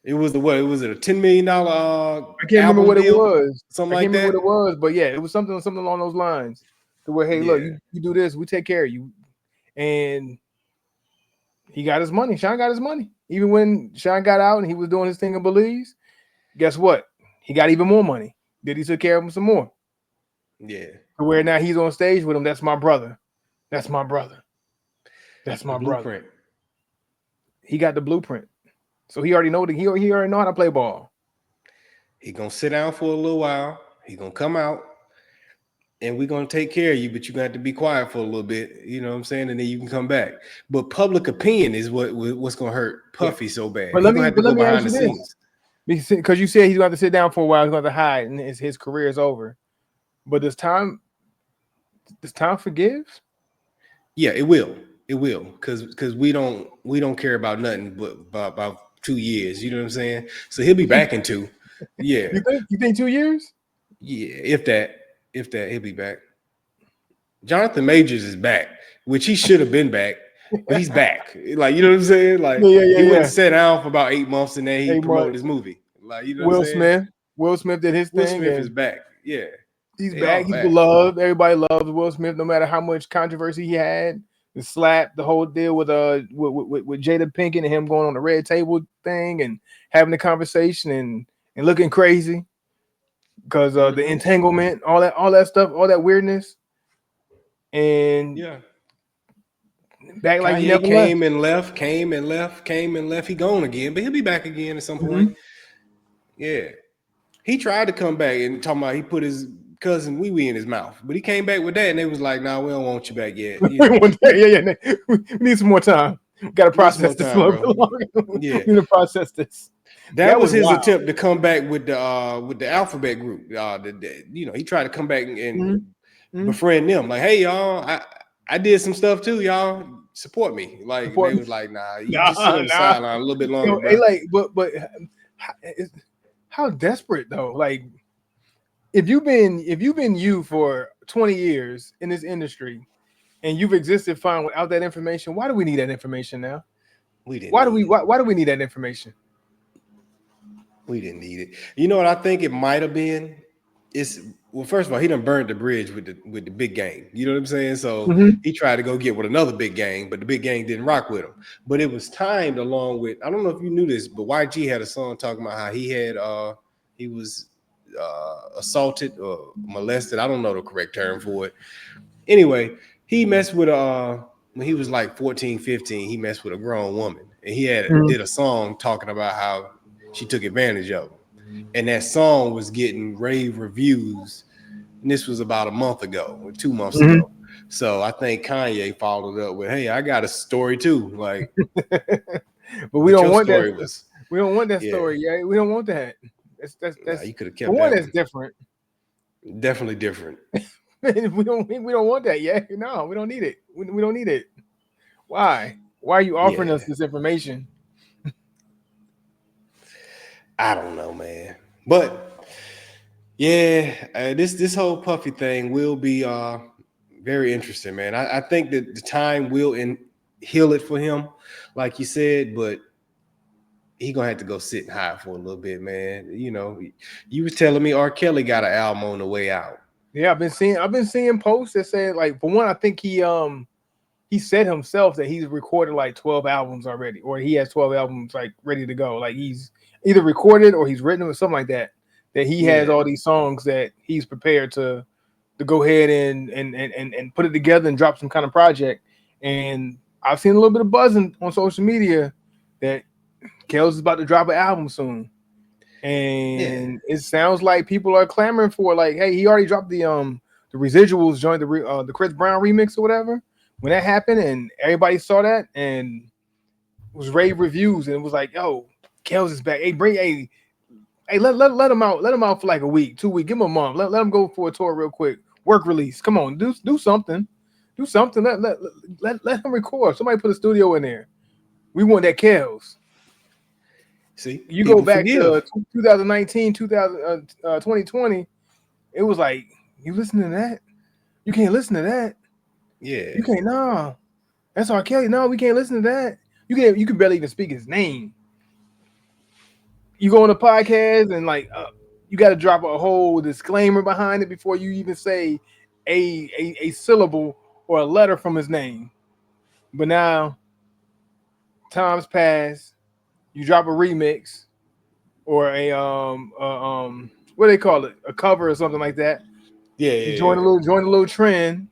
It was it was a $10 million I can't remember what it was. Something like that. I can't remember what it was, but yeah, it was something along those lines. To where, hey, look, you do this, we take care of you. And he got his money. Shine got his money. Even when Shine got out and he was doing his thing in Belize, guess what? He got even more money. Diddy took care of him some more. Yeah. To where now he's on stage with him. That's my brother. That's my brother. That's my brother. He got the blueprint. So he already know that he already know how to play ball. He gonna sit down for a little while. He gonna come out. And we're going to take care of you, but you're going to have to be quiet for a little bit, you know what I'm saying? And then you can come back. But public opinion is what's going to hurt Puffy so bad. But let me ask you this. Because you said he's going to have to sit down for a while. He's going to hide, and his career is over. But does time forgive? Yeah, it will. It will. Because we don't care about nothing but about 2 years. You know what I'm saying? So he'll be back in 2. Yeah. You think 2 years? Yeah, if that, he'll be back. Jonathan Majors is back, which he should have been back, but he's back. Like, you know what I'm saying? Like, he went and sat down for about 8 months, and then he promoted his movie. Like, you know what I'm saying? Will Smith did his thing. Will Smith is back. Yeah, he's back. He's beloved. Everybody loves Will Smith, no matter how much controversy he had. The slap, the whole deal with Jada Pinkett and him going on the red table thing and having the conversation and looking crazy. Because the entanglement, all that stuff, all that weirdness, and back like he never came and left. He gone again, but he'll be back again at some point. Yeah, he tried to come back and talking about he put his cousin Wee Wee in his mouth, but he came back with that, and they was like, "Nah, we don't want you back yet." We need some more time. We got to process this a little bit longer. Yeah, we need to process this. That was his attempt to come back with the alphabet group. He tried to come back and befriend them. Like, hey, y'all, I did some stuff too, y'all. Support me. Like, they was like, nah, you just sit on the sideline a little bit longer. But how desperate though? Like, if you've been you for 20 years in this industry and you've existed fine without that information, why do we need that information now? Why do we need that information? We didn't need it. You know what I think it might have been? First of all, he done burned the bridge with the big gang. You know what I'm saying? So he tried to go get with another big gang, but the big gang didn't rock with him. But it was timed along with, I don't know if you knew this, but YG had a song talking about how he was assaulted or molested. I don't know the correct term for it. Anyway, he messed with when he was like 14, 15, he messed with a grown woman. And he did a song talking about how she took advantage of him. And that song was getting rave reviews. And this was about a month ago or 2 months ago. So I think Kanye followed up with, hey, I got a story too. Like, but we don't want that. We don't want that story. Yeah, we don't want that. That's you could have kept that. That's different. Definitely different. we don't want that. Yeah, no, we don't need it. We don't need it. Why? Why are you offering Yeah, us this information? I don't know, man. But yeah, this whole Puffy thing will be very interesting, man. I think that the time will heal it for him, like you said, but he gonna have to go sit and hide for a little bit, man. You know, you was telling me R. Kelly got an album on the way out. Yeah, I've been seeing posts that say like, for one, I think he said himself that he's recorded like 12 albums already, or he has 12 albums like ready to go. Like he's either recorded or he's written or something like that. That he has Yeah, all these songs that he's prepared to go ahead and put it together and drop some kind of project. And I've seen a little bit of buzzing on social media that Kels is about to drop an album soon. yeah, And it sounds like people are clamoring for like, hey, he already dropped the residuals, joined the Chris Brown remix or whatever. When that happened and everybody saw that and was rave reviews and it was like, yo, Kels is back. Hey, let him out. Let him out for like a week, 2 weeks. Give him a month. Let him go for a tour real quick. Work release. Come on, do something. Do something. Let him record. Somebody put a studio in there. We want that Kels. see, You go people back to forgive. 2019, 2020. It was like, you listen to that? You can't listen to that. Yeah, You can't. Nah, that's R. Kelly. No, we can't listen to that. You can't. You can barely even speak his name. You go on a podcast and like you got to drop a whole disclaimer behind it before you even say a syllable or a letter from his name. But now times pass, you drop a remix or what do they call it, a cover or something like that. yeah, You yeah, yeah. join a little trend.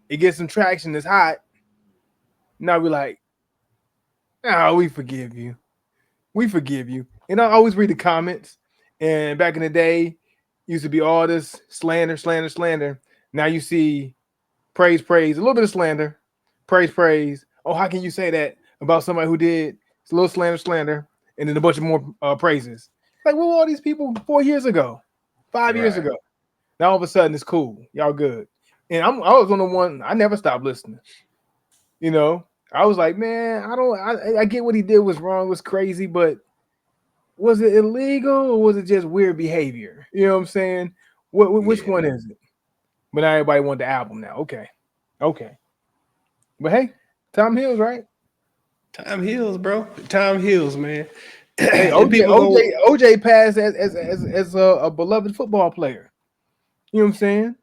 It gets some traction. It's hot. Now we're like, oh, we forgive you. We forgive you. And I always read the comments. And back in the day, used to be all this slander, slander, slander. Now you see praise, praise, a little bit of slander, praise, praise. Oh, how can you say that about somebody who did? It's a little slander, slander, and then a bunch of more praises. Like, what were all these people 4 years ago, 5 years Right. ago? Now all of a sudden it's cool. Y'all good. And I was on the one, I never stopped listening. You know, I was like, man, I get what he did was wrong, was crazy, but was it illegal or was it just weird behavior? You know what I'm saying? Which Yeah. one is it? But now everybody want the album now. Okay, okay. But hey, Tom Hills, right? Time heals, bro. Time heals, man. Hey, And OJ, people go, OJ passed as a beloved football player. You know what I'm saying?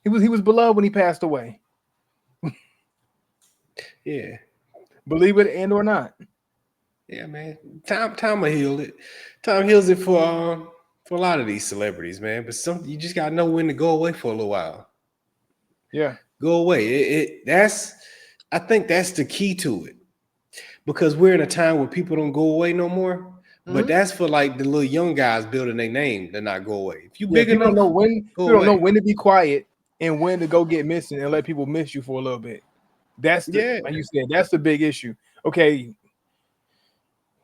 He was beloved when he passed away. yeah, Believe it and or not. yeah, man. Time will heal it. Time heals it for a lot of these celebrities, man. But some you just gotta know when to go away for a little while. Yeah. Go away. That's I think that's the key to it because we're in a time where people don't go away no more. But Mm-hmm. that's for like the little young guys building their name to not go away. If you Yeah, big enough, go people don't know away. when to be quiet and when to go get missing and let people miss you for a little bit. That's the Yeah, like you said, that's the big issue. Okay,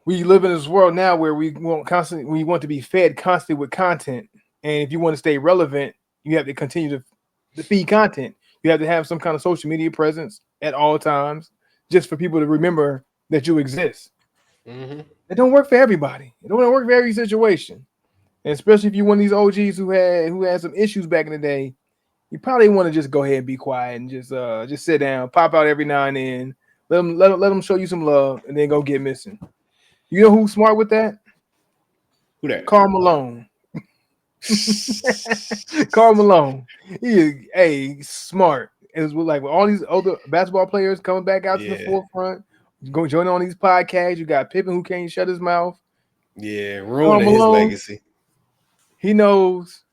we live in this world now where we want to be fed constantly with content. And if you want to stay relevant, you have to continue to feed content. You have to have some kind of social media presence at all times just for people to remember that you exist. hmm, It don't work for everybody. It don't work for every situation. And especially if you're one of these OGs who had some issues back in the day, you probably want to just go ahead and be quiet and just sit down, pop out every now and then, let them show you some love, and then go get missing. You know who's smart with that? who that? Karl Malone. Karl Malone. He is smart. It's like with all these older basketball players coming back out to the Yeah, forefront, go join on these podcasts. You got Pippen who can't shut his mouth. yeah, Karl ruining his Malone, legacy. he knows.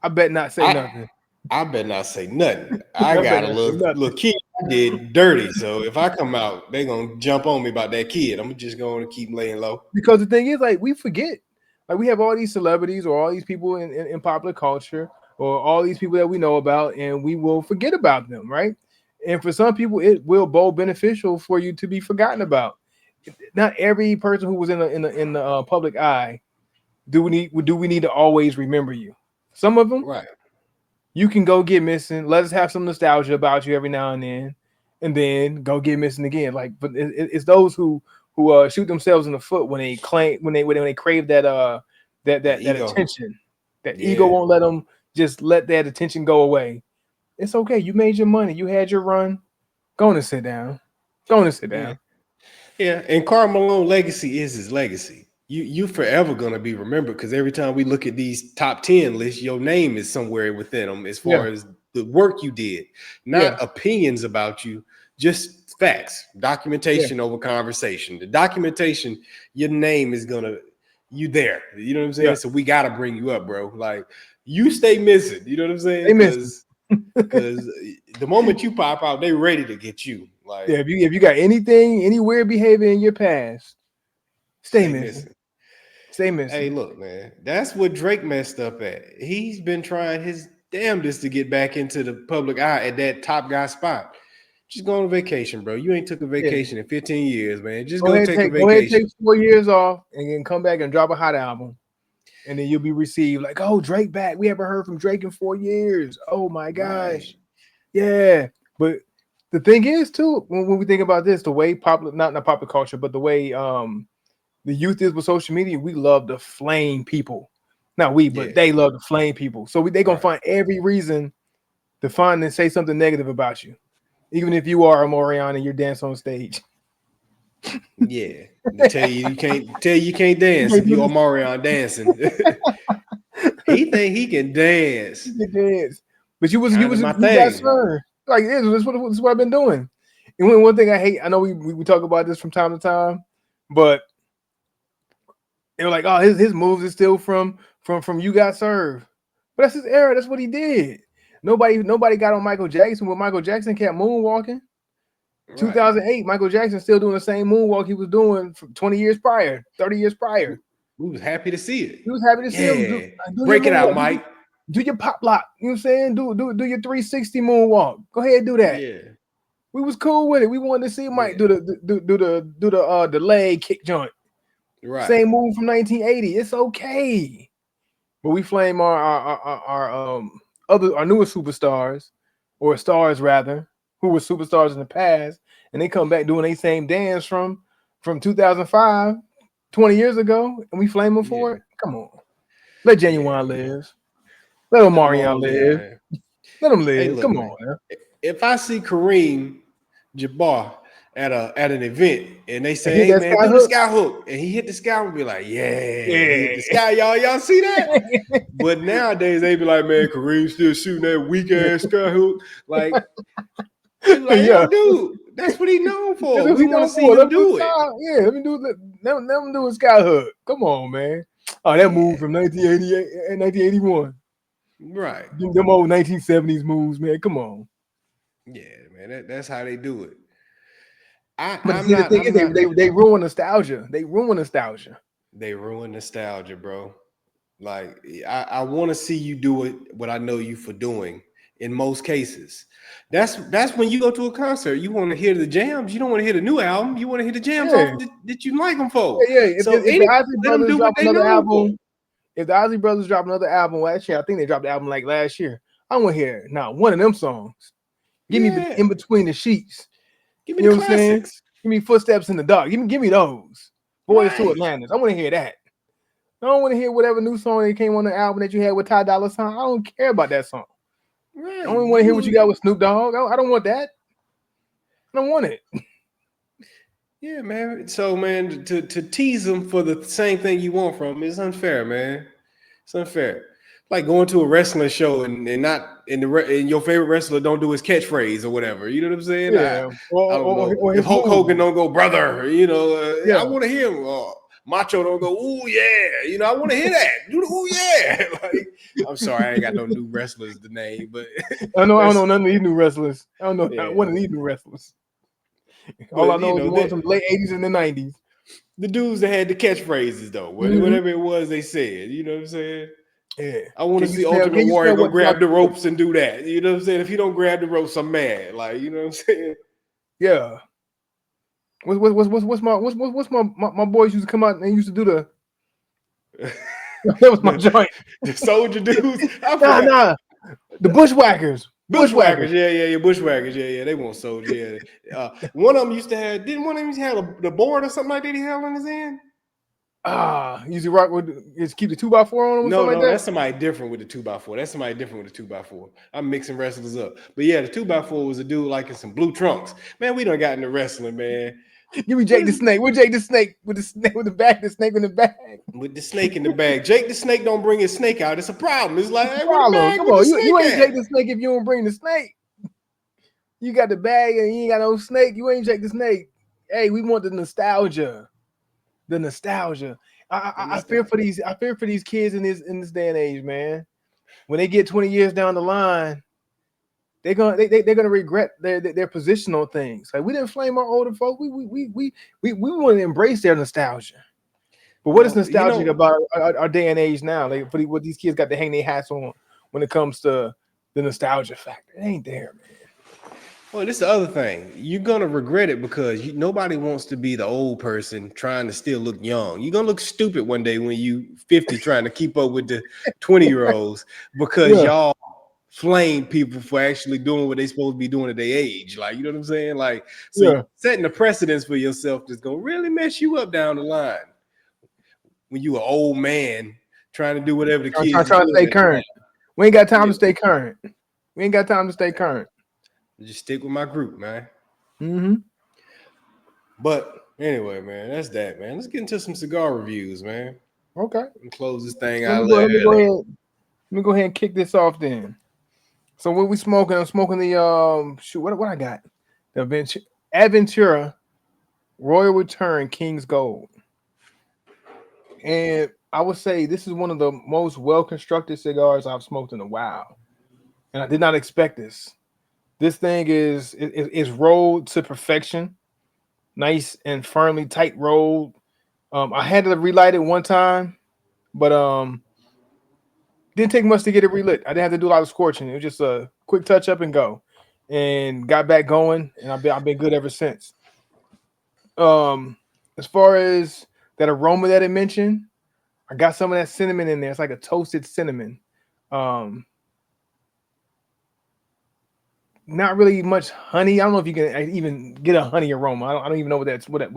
I bet not say I nothing. I better not say nothing. I I bet got a not say little nothing. kid I did dirty. So if I come out, they gonna jump on me about that kid. I'm just gonna keep laying low. Because the thing is, like, we forget. Like, we have all these celebrities or all these people in popular culture or all these people that we know about, and we will forget about them, right? And for some people, it will be beneficial for you to be forgotten about. Not every person who was in the public eye do we need to always remember you. Some of them Right. you can go get missing. Let us have some nostalgia about you every now and then, and then go get missing again. Like, but it's those who shoot themselves in the foot when they claim when they crave that That that ego. attention. That ego Yeah. won't let them just let that attention go away. It's okay. You made your money. You had your run. Go on and sit down. Go on and sit Yeah. down. Yeah. And Karl Malone legacy is his legacy. You forever gonna be remembered because every time we look at these top 10 lists, your name is somewhere within them as Yeah, far as the work you did, yeah, not opinions about you, just facts, yeah. documentation over conversation. The documentation, your name is gonna you there. You know what I'm saying? Yeah. So we gotta bring you up, bro. Like you stay missing. You know what I'm saying? They missing. Because the moment you pop out, they ready to get you. Yeah, Like if you got anything, any weird behavior in your past, stay stay missing. missing. Stay Hey, missing. look, man, that's what Drake messed up at. He's been trying his damnedest to get back into the public eye at that top guy spot. Just go on vacation, bro. You ain't took a Yeah. vacation in 15 years, man. Just go take a Go ahead, take vacation. 4 years off, and then come back and drop a hot album, and then you'll be received like, oh, Drake back. We haven't heard from Drake in 4 years. Oh my Right. gosh, yeah. But the thing is, too, when we think about this, the way popular, not popular culture, but the way the youth is with social media, we love to flame people. Not we, but Yeah. they love to flame people. So they gonna Right. find every reason to find and say something negative about you, even if you are a Morion and you're dancing on stage. Yeah. To tell you can't dance if you Omarion dancing. He think he can dance. You can dance, but Kind of my you got thing. served. Like this is what I've been doing. And one thing I hate, I know we talk about this from time to time, but they were like, oh, his moves is still from you got served. But that's his era. That's what he did. Nobody got on Michael Jackson when Michael Jackson kept moonwalking. Right. 2008, Michael Jackson still doing the same moonwalk he was doing for 20 years prior, 30 years prior. We was happy to see it. He was happy to see him Yeah. do your Break it out, moonwalk, Mike. do your pop lock. You know what I'm saying? Do your 360 moonwalk. Go ahead and do that. Yeah. We was cool with it. We wanted to see Mike Yeah. do the leg kick joint. Right. Same move from 1980. It's okay. But we flame our our newest superstars, or stars rather, who were superstars in the past, and they come back doing the same dance from 2005, 20 years ago, and we flame them Yeah. for it. Come on, let Yeah, Genuine man. live, let Let them Omarion all live, live, man. let them Hey, live. look, Come man. on, man. If I see Kareem Jabbar at an event and they And say, hit "Hey, that man, sky do the hook. sky hook," and he hit the sky, we'll be like, "Yeah, he hit the Yeah. sky, y'all. Y'all see that?" But nowadays they be like, "Man, Kareem still shooting that weak ass sky hook." Like they be like, Yeah. "Yo, dude, that's what he known That's for. what We he want to known see for. him Let him do do it." sky. Yeah, let him do a sky hook. Come on, man. Oh, that move Yeah, from 1988 and 1981. right. Them old 1970s moves, man. Come on. Yeah, man. That's how they do it. But see, the thing is, I'm not. they ruin nostalgia. They ruin nostalgia. They ruin nostalgia, bro. Like I want to see you do it. What I know you for doing in most cases. That's when you go to a concert. You want to hear the jams. You don't want to hear the new album. You want to hear the jams Yeah, off that you like them for. yeah. So If the anybody Ozzy let them Brothers do drop what they another known for. album, if the Ozzy Brothers drop another album last year, I think they dropped the album like last year. I want to hear now one of them songs. Give me Yeah, In Between the Sheets. give me You the know what I'm saying? classics. Give me Footsteps in the Dark. Give me those. Boys to Right, Atlantis. I want to hear that. I don't want to hear whatever new song that came on the album that you had with Ty Dolla $ign. I don't care about that song. I right. only want to hear what you got with Snoop Dogg. I don't want that. I don't want it. Yeah, man. So, man, to tease them for the same thing you want from 'em is unfair, man. It's unfair. Like going to a wrestling show and not and your favorite wrestler don't do his catchphrase or whatever. You know what I'm saying? Yeah. I don't know Or if his Hulk move. Hogan don't go brother. You know, I Yeah. want to hear him. Macho don't go ooh yeah. You know, I want to hear that. Do the ooh yeah. Like I'm sorry, I ain't got no new wrestlers to name, but I don't know that's none of these new wrestlers. I don't know not one yeah. of these new wrestlers. All I But you know is know the ones that from the late 80s and the 90s. the dudes that had the catchphrases though, Mm-hmm. whatever it was they said. You know what I'm saying? Yeah. I want to see Ultimate Can you Warrior spell go what grab the dropped first? ropes and do that. You know what I'm saying? If he don't grab the ropes, I'm mad. Like, you know what I'm saying? Yeah. What's my boys used to come out and used to do the that was my the, joint. the soldier dudes. I forgot. Nah. The Bushwhackers. Bushwhackers, yeah. Bushwhackers, yeah. They want soldier, yeah. One of them used to have. Didn't one of them used to have the board or something like that? He held in his hand. Usually rock with just keep the 2x4 on them or something like that. That's somebody different with the 2x4. That's somebody different with the 2x4. I'm mixing wrestlers up, but yeah, the 2x4 was a dude like in some blue trunks. Man, we done got into wrestling, man. Give me Jake the Snake. Where Jake the Snake with the snake with the bag? The snake in the bag. With the snake in the bag. Jake the Snake don't bring his snake out. It's a problem. It's like, hey, where the bag Come with on, the snake you ain't at? Jake the Snake if you don't bring the snake. You got the bag and you ain't got no snake. You ain't Jake the Snake. Hey, we want the nostalgia. The nostalgia. I fear for these. I fear for these kids in this day and age, man. When they get 20 years down the line, they're gonna regret their position on things. Like we didn't flame our older folk. We want to embrace their nostalgia. But what is nostalgic about our day and age now? Like what these kids got to hang their hats on when it comes to the nostalgia factor. It ain't there, man. Well, this is the other thing. You're gonna regret it because nobody wants to be the old person trying to still look young. You're gonna look stupid one day when you 50 trying to keep up with the 20-year-olds because y'all flame people for actually doing what they supposed to be doing at their age. Like, you know what I'm saying? Like, so you're setting a precedence for yourself that's gonna really mess you up down the line when you an old man trying to do whatever the kids trying to stay current. We ain't got time to stay current. We ain't got time to stay current. Just stick with my group, man. Mm-hmm. But anyway, man, that's that, man. Let's get into some cigar reviews, man. Okay. And close this thing out. Let me go ahead and kick this off then. So what we smoking? I'm smoking the what I got? The Aventura Royal Return King's Gold. And I would say this is one of the most well-constructed cigars I've smoked in a while. And I did not expect this. This thing is rolled to perfection. Nice and firmly tight rolled. I had to relight it one time, but didn't take much to get it relit. I didn't have to do a lot of scorching. It was just a quick touch up and go, and got back going. And I've been good ever since. As far as that aroma that it mentioned, I got some of that cinnamon in there. It's like a toasted cinnamon. Not really much honey. I don't know if you can even get a honey aroma. I don't even know what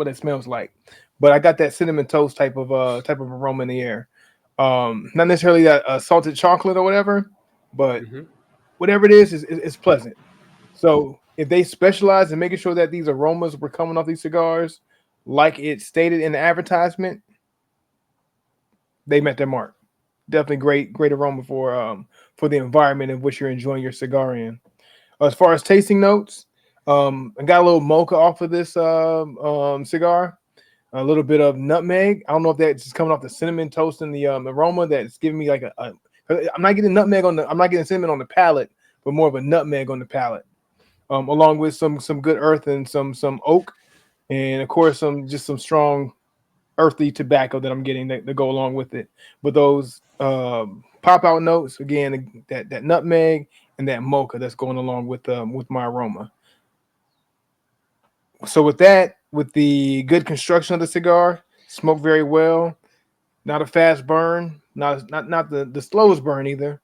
it smells like. But I got that cinnamon toast type of aroma in the air. Not necessarily that salted chocolate or whatever, but whatever it is, it's pleasant. So if they specialize in making sure that these aromas were coming off these cigars, like it stated in the advertisement, they met their mark. Definitely great aroma for the environment in which you're enjoying your cigar in. As far as tasting notes, I got a little mocha off of this cigar. A little bit of nutmeg. I don't know if that's just coming off the cinnamon toast and the aroma that's giving me like I'm not getting nutmeg I'm not getting cinnamon on the palate, but more of a nutmeg on the palate. Along with some good earth and some oak, and of course some strong earthy tobacco that I'm getting that go along with it. But those pop out notes again, that nutmeg and that mocha that's going along with my aroma. So with the good construction of the cigar, smoked very well, not a fast burn, not the slowest burn either,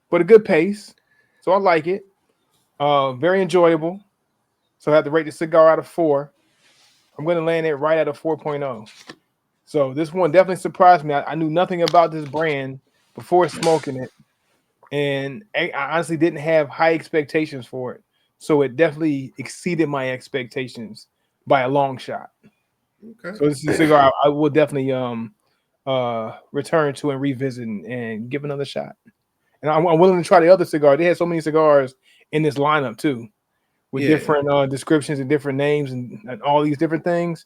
but a good pace. So I like it. Very enjoyable. So I have to rate the cigar out of 4. I'm going to land it right at a 4.0. So this one definitely surprised me. I knew nothing about this brand before smoking it, and I honestly didn't have high expectations for it. So it definitely exceeded my expectations by a long shot. Okay. So this is a cigar I will definitely return to and revisit and give another shot. And I'm willing to try the other cigar. They had so many cigars in this lineup too, with different descriptions and different names and all these different things.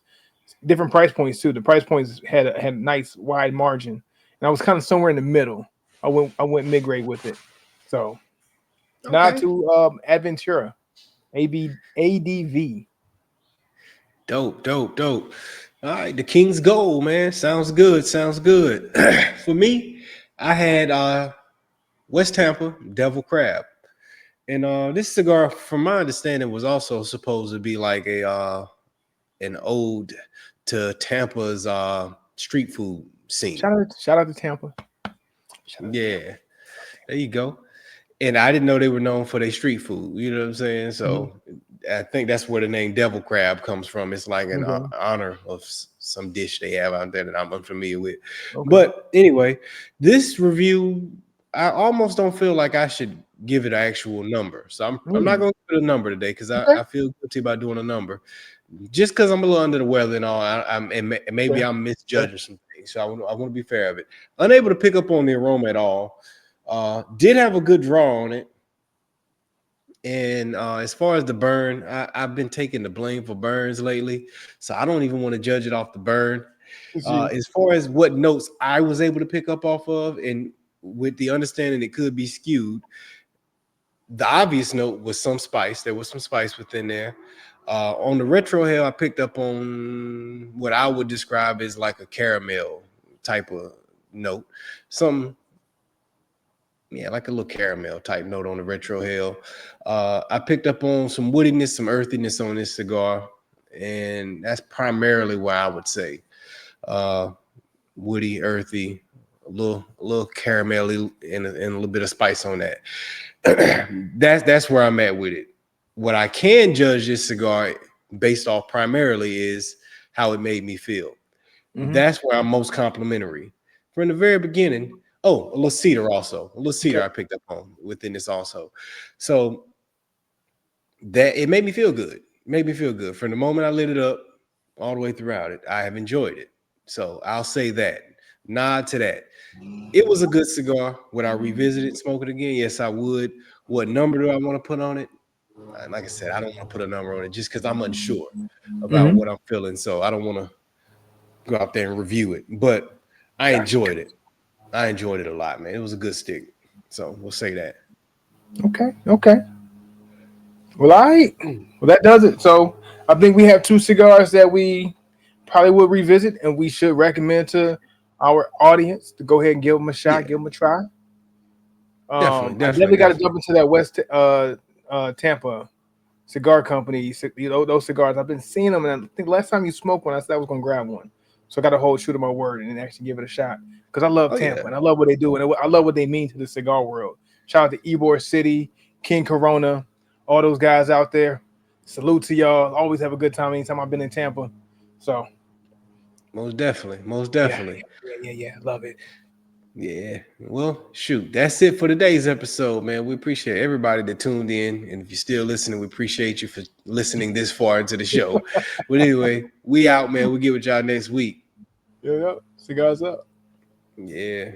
Different price points too. The price points had a nice wide margin, and I was kind of somewhere in the middle. I went mid grade with it. So, now to Aventura, ADV. Dope. All right, the King's Gold, man. Sounds good. For me, I had West Tampa Devil Crab, and this cigar, from my understanding, was also supposed to be like an ode to Tampa's street food scene. Shout out to Tampa. There you go. And I didn't know they were known for their street food. You know what I'm saying? Mhm. So I think that's where the name Devil Crab comes from. It's like an Okay. honor of some dish they have out there that I'm unfamiliar with. Okay. But anyway, this review, I almost don't feel like I should give it an actual number. So I'm not Mm. going to give it a number today because Okay. I feel guilty about doing a number. Just because I'm a little under the weather and all, and maybe Okay. I'm Okay. misjudging some things. So I want to be fair of it. Unable to pick up on the aroma at all. Did have a good draw on it. And as far as the burn, I've been taking the blame for burns lately, so I don't even want to judge it off the burn. See. As far as what notes I was able to pick up off of, and with the understanding it could be skewed, the obvious note was some spice. There was some spice within there. On the retro hill, I picked up on what I would describe as like a caramel type of note. Some Yeah, like a little caramel type note on the retro hill. I picked up on some woodiness, some earthiness on this cigar, and that's primarily what I would say. Uh, Woody, earthy, a little caramelly, and a little bit of spice on that. That's where I'm at with it. What I can judge this cigar based off primarily is how it made me feel. Hmm. That's where I'm most complimentary. From the very beginning, oh, a little cedar also. A little Okay. cedar I picked up on within this also. So that it made me feel good. It made me feel good. From the moment I lit it up all the way throughout it, I have enjoyed it. So I'll say that. Nod to that. It was a good cigar. Would I revisit it, smoke it again? Yes, I would. What number do I want to put on it? Like I said, I don't want to put a number on it just because I'm unsure about Hmm. what I'm feeling. So I don't want to go out there and review it. But I Gotcha. enjoyed it. I enjoyed it a lot, man. It was a good stick. So we'll say that. Okay. Okay. Well, I. Well, that does it. So I think we have two cigars that we probably would revisit, and we should recommend to our audience to go ahead and give them a shot, Yeah, give them a try. definitely, I definitely, definitely got to definitely. jump into that Tampa cigar company. You know those cigars. I've been seeing them, and I think last time you smoked one, I said I was gonna grab one. So I got to hold true to my word and actually give it a shot because I love Oh yeah, Tampa and I love what they do and I love what they mean to the cigar world. Shout out to Ybor City, King Corona, all those guys out there. Salute to y'all. Always have a good time anytime I've been in Tampa. So most definitely, most yeah, definitely. yeah. Love it. Yeah. Well, shoot, that's it for today's episode, man. We appreciate everybody that tuned in, and if you're still listening, we appreciate you for listening this far into the show. But anyway, we out, man. We'll get with y'all next week. Yeah. Cigars up. Yeah.